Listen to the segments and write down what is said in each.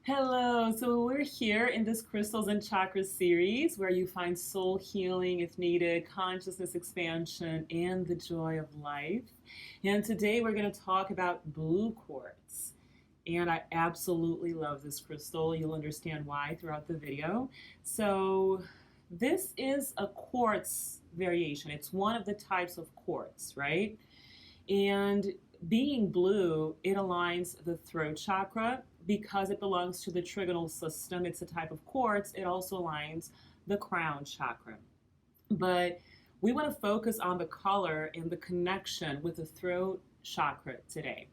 Hello, so we're here in this Crystals and Chakras series where you find soul healing if needed, consciousness expansion, and the joy of life. And today we're going to talk about blue quartz. And I absolutely love this crystal. You'll understand why throughout the video. So this is a quartz variation. It's one of the types of quartz, right? And being blue, it aligns the throat chakra because it belongs to the trigonal system. It's a type of quartz. It also aligns the crown chakra. But we want to focus on the color and the connection with the throat chakra today.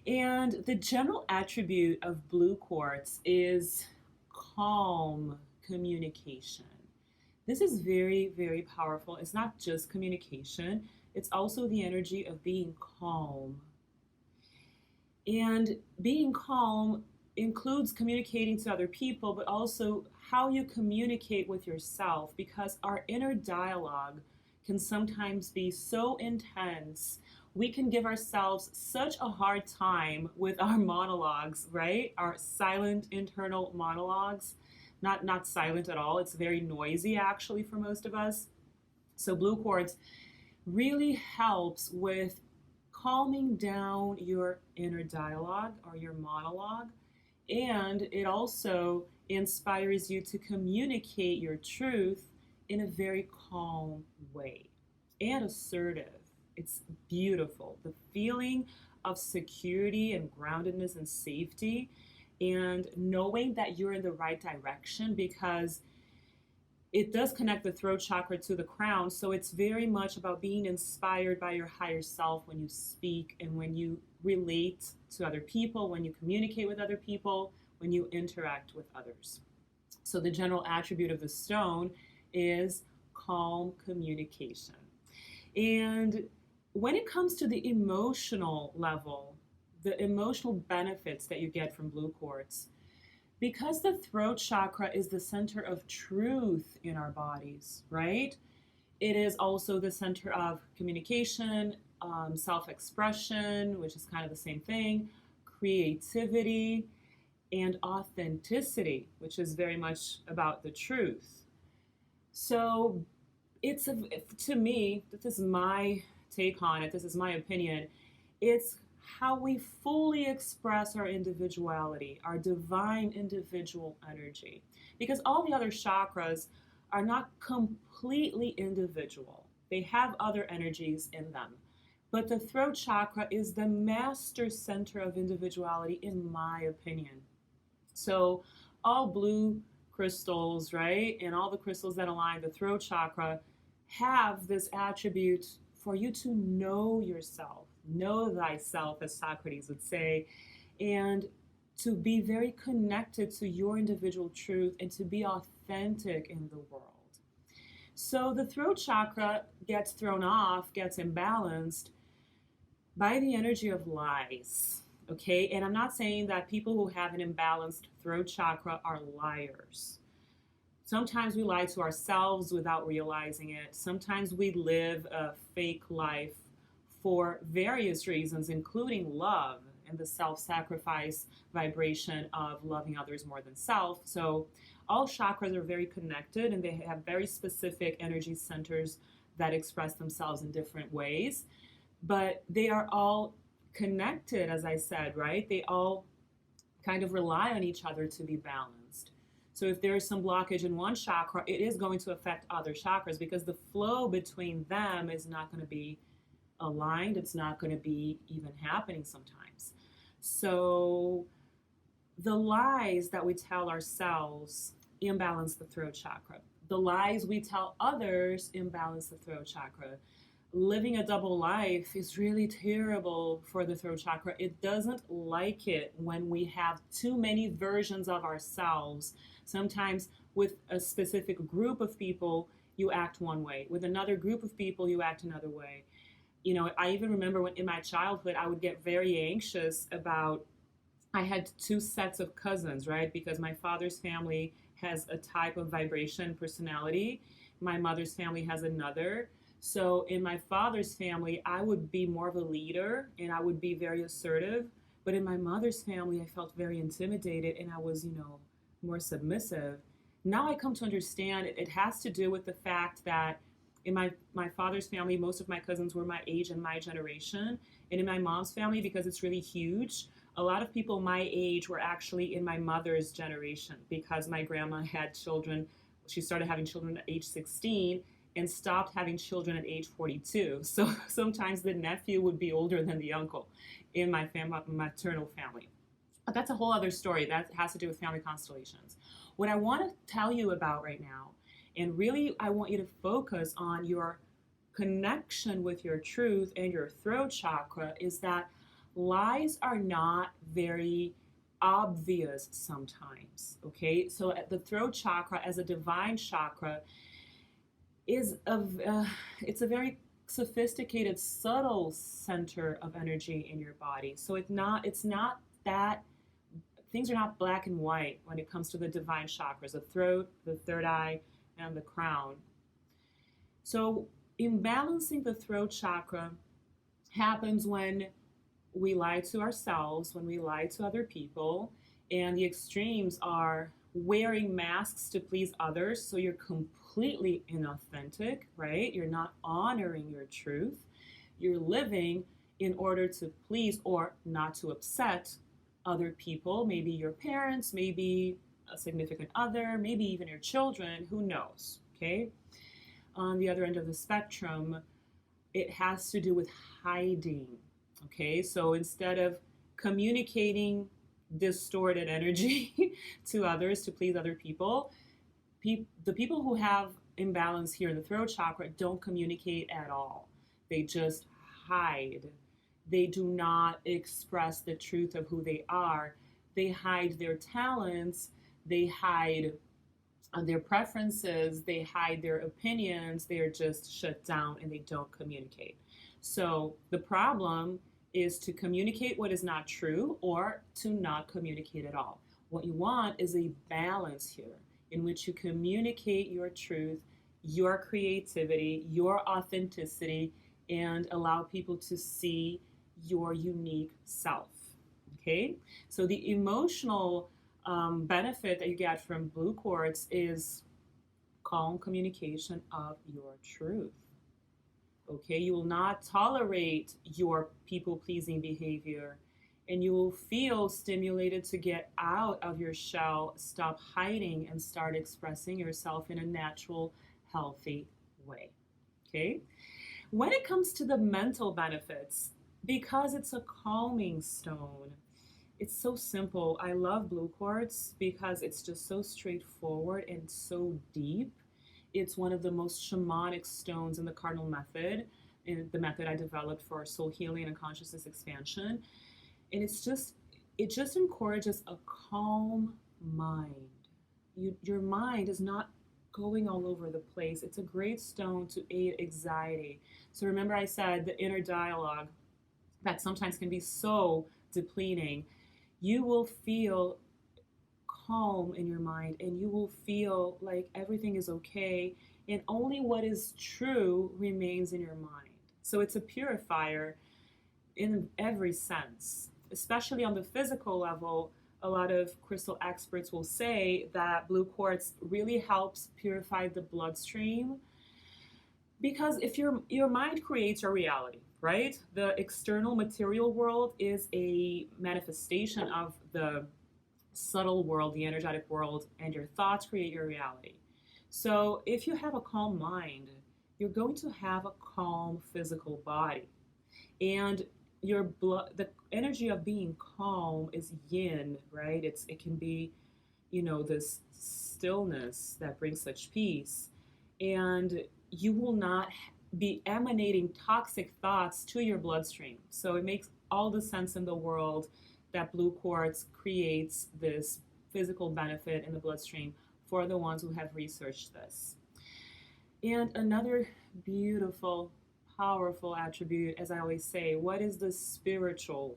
And the general attribute of blue quartz is calm communication. This is very, very powerful. It's not just communication. It's also the energy of being calm. And being calm includes communicating to other people, but also how you communicate with yourself, because our inner dialogue can sometimes be so intense. We can give ourselves such a hard time with our monologues, right? Our silent internal monologues. Not silent at all. It's very noisy actually for most of us. So blue quartz really helps with calming down your inner dialogue or your monologue, and it also inspires you to communicate your truth in a very calm way and assertive. It's beautiful. The feeling of security and groundedness and safety, and knowing that you're in the right direction, because it does connect the throat chakra to the crown. So it's very much about being inspired by your higher self when you speak and when you relate to other people, when you communicate with other people, when you interact with others. So the general attribute of the stone is calm communication. And when it comes to the emotional level, the emotional benefits that you get from blue quartz, because the throat chakra is the center of truth in our bodies, right? It is also the center of communication, self-expression, which is kind of the same thing, creativity, and authenticity, which is very much about the truth. So to me, this is my take on it, this is my opinion, it's how we fully express our individuality, our divine individual energy. Because all the other chakras are not completely individual. They have other energies in them. But the throat chakra is the master center of individuality, in my opinion. So all blue crystals, right, and all the crystals that align the throat chakra have this attribute for you to know yourself. Know thyself, as Socrates would say, and to be very connected to your individual truth and to be authentic in the world. So the throat chakra gets thrown off, gets imbalanced by the energy of lies, okay? And I'm not saying that people who have an imbalanced throat chakra are liars. Sometimes we lie to ourselves without realizing it. Sometimes we live a fake life for various reasons, including love and the self-sacrifice vibration of loving others more than self. So all chakras are very connected, and they have very specific energy centers that express themselves in different ways. But they are all connected, as I said, right? They all kind of rely on each other to be balanced. So if there is some blockage in one chakra, it is going to affect other chakras, because the flow between them is not going to be aligned. It's not going to be even happening sometimes. So the lies that we tell ourselves imbalance the throat chakra. The lies we tell others imbalance the throat chakra. Living a double life is really terrible for the throat chakra. It doesn't like it when we have too many versions of ourselves. Sometimes with a specific group of people, you act one way. With another group of people, you act another way. You know, I even remember when in my childhood, I would get very anxious about, I had two sets of cousins, right? Because my father's family has a type of vibration personality. My mother's family has another. So in my father's family, I would be more of a leader and I would be very assertive. But in my mother's family, I felt very intimidated and I was, more submissive. Now I come to understand it has to do with the fact that in my father's family, most of my cousins were my age and my generation. And in my mom's family, because it's really huge, a lot of people my age were actually in my mother's generation because my grandma had children. She started having children at age 16 and stopped having children at age 42. So sometimes the nephew would be older than the uncle in my maternal family. But that's a whole other story. That has to do with family constellations. What I want to tell you about right now, and really I want you to focus on your connection with your truth and your throat chakra, is that lies are not very obvious sometimes. Okay, so the throat chakra as a divine chakra is it's a very sophisticated, subtle center of energy in your body. So it's not that things are not black and white when it comes to the divine chakras, the throat, the third eye, and the crown. So imbalancing the throat chakra happens when we lie to ourselves, when we lie to other people, and the extremes are wearing masks to please others, so you're completely inauthentic, right? You're not honoring your truth. You're living in order to please or not to upset other people, maybe your parents, maybe a significant other, maybe even your children, who knows, okay? On the other end of the spectrum, it has to do with hiding, okay? So instead of communicating distorted energy to others to please other people, the people who have imbalance here in the throat chakra don't communicate at all. They just hide. They do not express the truth of who they are. They hide their talents. They hide their preferences. They hide their opinions. They are just shut down and they don't communicate. So the problem is to communicate what is not true or to not communicate at all. What you want is a balance here in which you communicate your truth, your creativity, your authenticity, and allow people to see your unique self. Okay? So the emotional benefit that you get from blue quartz is calm communication of your truth. Okay, you will not tolerate your people-pleasing behavior, and you will feel stimulated to get out of your shell, stop hiding, and start expressing yourself in a natural, healthy way. Okay, when it comes to the mental benefits, because it's a calming stone, it's so simple. I love blue quartz because it's just so straightforward and so deep. It's one of the most shamanic stones in the cardinal method, in the method I developed for soul healing and consciousness expansion. And it just encourages a calm mind. Your mind is not going all over the place. It's a great stone to aid anxiety. So remember I said the inner dialogue that sometimes can be so depleting. You will feel calm in your mind and you will feel like everything is okay and only what is true remains in your mind. So it's a purifier in every sense, especially on the physical level. A lot of crystal experts will say that blue quartz really helps purify the bloodstream, because if your mind creates your reality, right? The external material world is a manifestation of the subtle world, the energetic world, and your thoughts create your reality. So if you have a calm mind, you're going to have a calm physical body. And your blood, the energy of being calm is yin, right? It can be, this stillness that brings such peace. And you will not be emanating toxic thoughts to your bloodstream. So it makes all the sense in the world that blue quartz creates this physical benefit in the bloodstream for the ones who have researched this. And another beautiful, powerful attribute, as I always say, what is the spiritual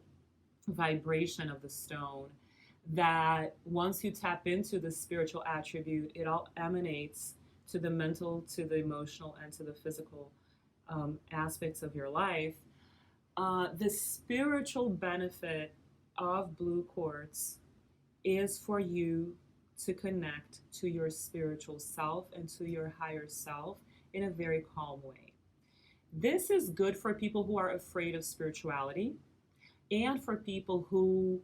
vibration of the stone? That once you tap into the spiritual attribute, it all emanates to the mental, to the emotional, and to the physical aspects of your life. The spiritual benefit of blue quartz is for you to connect to your spiritual self and to your higher self in a very calm way. This is good for people who are afraid of spirituality and for people who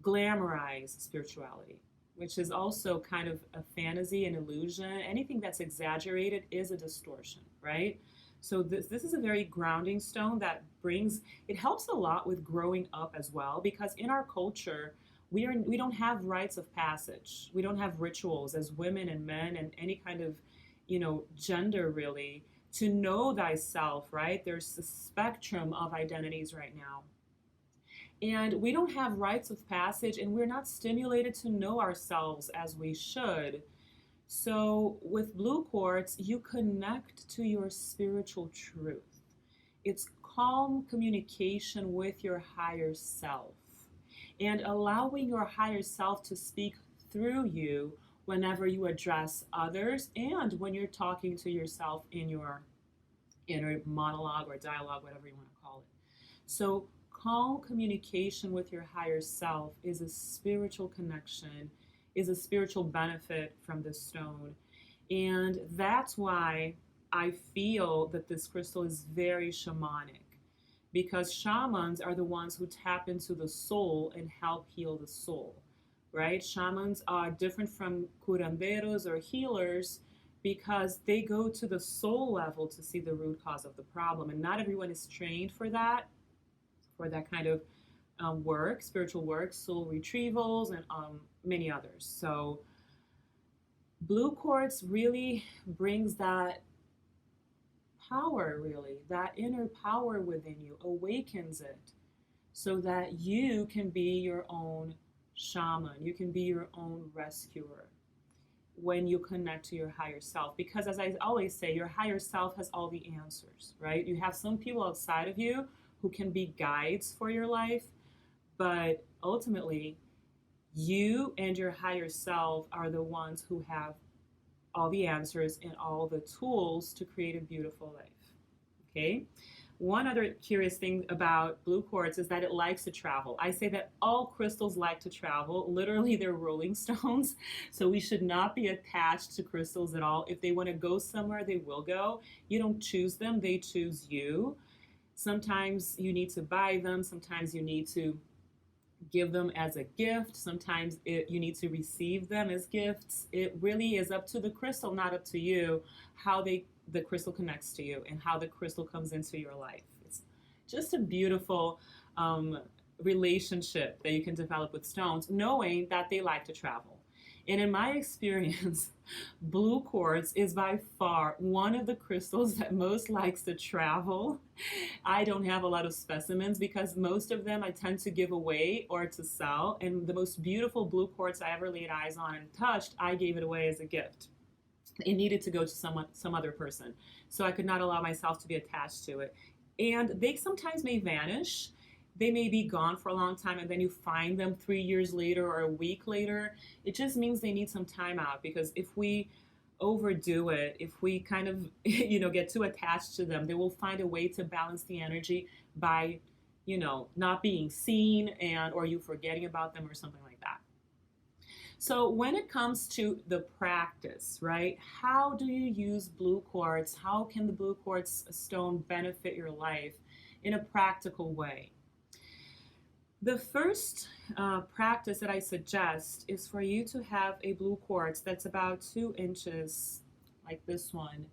glamorize spirituality, which is also kind of a fantasy and illusion. Anything that's exaggerated is a distortion, right? So this is a very grounding stone that brings, it helps a lot with growing up as well, because in our culture, we don't have rites of passage. We don't have rituals as women and men and any kind of, gender really, to know thyself, right? There's a spectrum of identities right now. And we don't have rites of passage, and we're not stimulated to know ourselves as we should. So with blue quartz, you connect to your spiritual truth. It's calm communication with your higher self and allowing your higher self to speak through you whenever you address others and when you're talking to yourself in your inner monologue or dialogue, whatever you want to call it. So calm communication with your higher self is a spiritual connection, is a spiritual benefit from this stone. And that's why I feel that this crystal is very shamanic, because shamans are the ones who tap into the soul and help heal the soul, right? Shamans are different from curanderos or healers because they go to the soul level to see the root cause of the problem. And not everyone is trained for that kind of work, spiritual work, soul retrievals, and many others. So blue quartz really brings that power, really, that inner power within you, awakens it so that you can be your own shaman. You can be your own rescuer when you connect to your higher self. Because as I always say, your higher self has all the answers, right? You have some people outside of you who can be guides for your life, but ultimately, you and your higher self are the ones who have all the answers and all the tools to create a beautiful life. Okay? One other curious thing about blue quartz is that it likes to travel. I say that all crystals like to travel. Literally, they're rolling stones. So we should not be attached to crystals at all. If they want to go somewhere, they will go. You don't choose them, they choose you. Sometimes you need to buy them. Sometimes you need to give them as a gift. Sometimes you need to receive them as gifts. It really is up to the crystal, not up to you, how the crystal connects to you and how the crystal comes into your life. It's just a beautiful relationship that you can develop with stones, knowing that they like to travel. And in my experience, blue quartz is by far one of the crystals that most likes to travel. I don't have a lot of specimens because most of them I tend to give away or to sell. And the most beautiful blue quartz I ever laid eyes on and touched, I gave it away as a gift. It needed to go to some other person. So I could not allow myself to be attached to it. And they sometimes may vanish. They may be gone for a long time and then you find them 3 years later or a week later. It just means they need some time out, because if we overdo it, if we kind of, get too attached to them, they will find a way to balance the energy by, not being seen or you forgetting about them or something like that. So when it comes to the practice, right, how do you use blue quartz? How can the blue quartz stone benefit your life in a practical way? The first practice that I suggest is for you to have a blue quartz that's about 2 inches, like this one,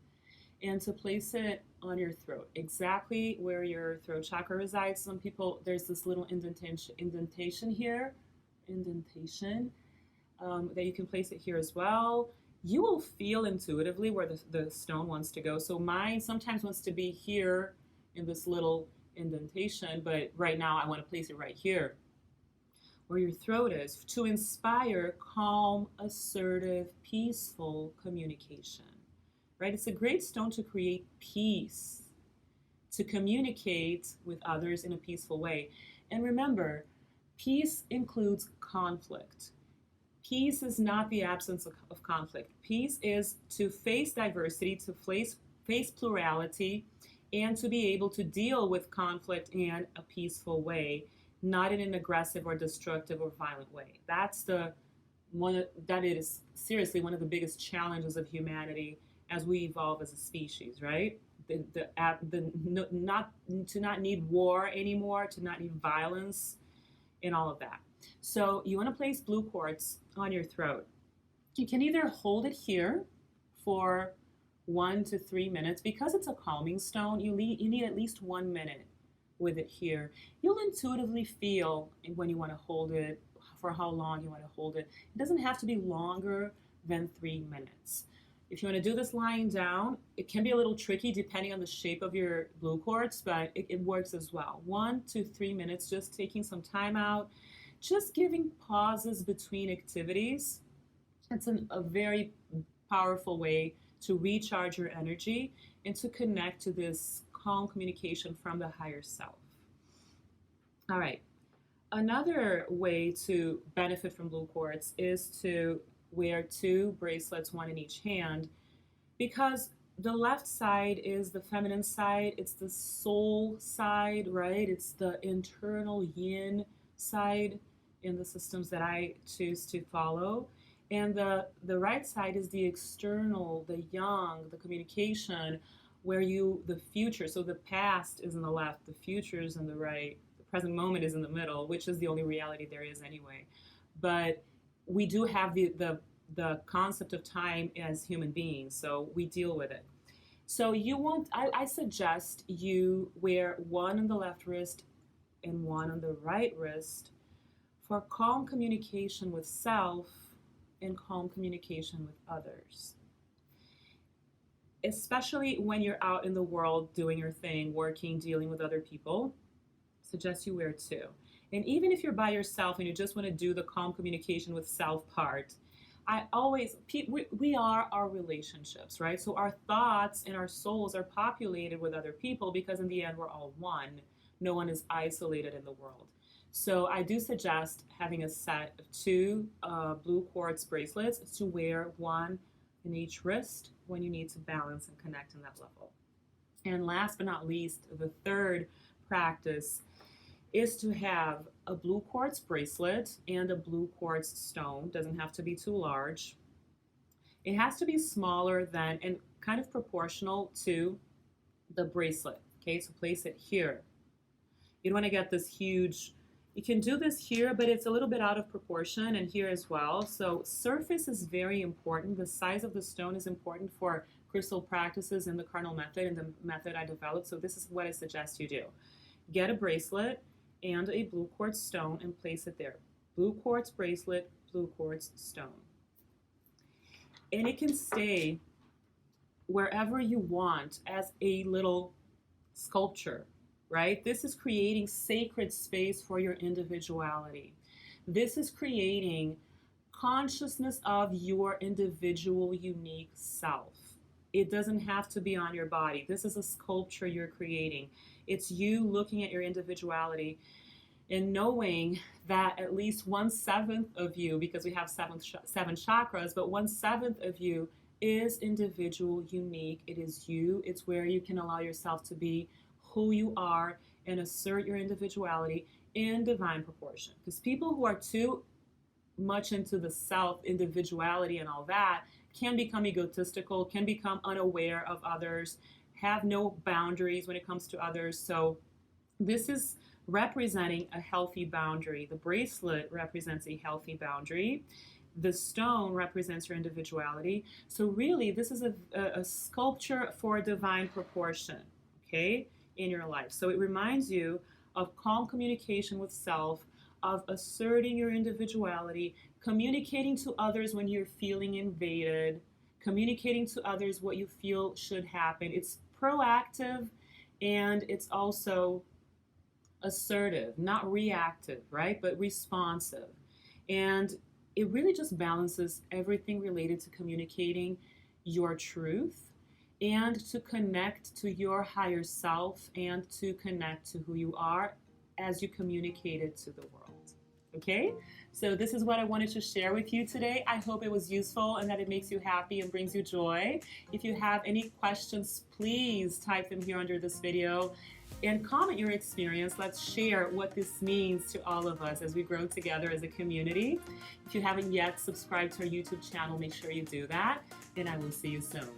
and to place it on your throat, exactly where your throat chakra resides. Some people, there's this little indentation here, that you can place it here as well. You will feel intuitively where the stone wants to go. So mine sometimes wants to be here in this little indentation, but right now I want to place it right here where your throat is, to inspire calm, assertive, peaceful communication, right? It's a great stone to create peace, to communicate with others in a peaceful way. And remember, peace includes conflict. Peace is not the absence of conflict. Peace is to face diversity, to face plurality, and to be able to deal with conflict in a peaceful way not in an aggressive or destructive or violent way. That's that is seriously one of the biggest challenges of humanity as we evolve as a species, right? Not to not need war anymore, to not need violence, and all of that. So you want to place blue quartz on your throat. You can either hold it here for 1 to 3 minutes. Because it's a calming stone, you need at least 1 minute with it here. You'll intuitively feel when you want to hold it, for how long you want to hold it. It doesn't have to be longer than 3 minutes. If you want to do this lying down, it can be a little tricky depending on the shape of your blue quartz, but it works as well. 1 to 3 minutes, just taking some time out, just giving pauses between activities. It's a very powerful way to recharge your energy and to connect to this calm communication from the higher self. All right. Another way to benefit from blue quartz is to wear 2 bracelets, 1 in each hand, because the left side is the feminine side. It's the soul side, right? It's the internal yin side in the systems that I choose to follow. And the right side is the external, the yang, the communication, where the future, so the past is in the left, the future is in the right, the present moment is in the middle, which is the only reality there is anyway. But we do have the concept of time as human beings, so we deal with it. So I suggest you wear 1 on the left wrist and 1 on the right wrist for calm communication with self and calm communication with others. Especially when you're out in the world doing your thing, working, dealing with other people, suggest you wear 2. And even if you're by yourself and you just want to do the calm communication with self part, we are our relationships, right? So our thoughts and our souls are populated with other people because in the end we're all one. No one is isolated in the world. So I do suggest having a set of 2 blue quartz bracelets to wear 1 in each wrist when you need to balance and connect on that level. And last but not least, the third practice is to have a blue quartz bracelet and a blue quartz stone. Doesn't have to be too large. It has to be smaller than and kind of proportional to the bracelet. Okay, so place it here. You don't want to get this huge. You can do this here, but it's a little bit out of proportion, and here as well. So surface is very important. The size of the stone is important for crystal practices in the Carnal method and the method I developed. So this is what I suggest you do. Get a bracelet and a blue quartz stone and place it there. Blue quartz bracelet, blue quartz stone. And it can stay wherever you want as a little sculpture, right? This is creating sacred space for your individuality. This is creating consciousness of your individual, unique self. It doesn't have to be on your body. This is a sculpture you're creating. It's you looking at your individuality and knowing that at least 1/7 of you, because we have seven chakras, but 1/7 of you is individual, unique. It is you. It's where you can allow yourself to be who you are and assert your individuality in divine proportion. Because people who are too much into the self, individuality and all that can become egotistical, can become unaware of others, have no boundaries when it comes to others. So this is representing a healthy boundary. The bracelet represents a healthy boundary. The stone represents your individuality. So really, this is a sculpture for divine proportion, okay, in your life. So it reminds you of calm communication with self, of asserting your individuality, communicating to others when you're feeling invaded, communicating to others what you feel should happen. It's proactive and it's also assertive, not reactive, right? But responsive. And it really just balances everything related to communicating your truth and to connect to your higher self and to connect to who you are as you communicate it to the world. Okay? So this is what I wanted to share with you today. I hope it was useful and that it makes you happy and brings you joy. If you have any questions, please type them here under this video. and comment your experience. Let's share what this means to all of us as we grow together as a community. If you haven't yet subscribed to our YouTube channel, make sure you do that, and I will see you soon.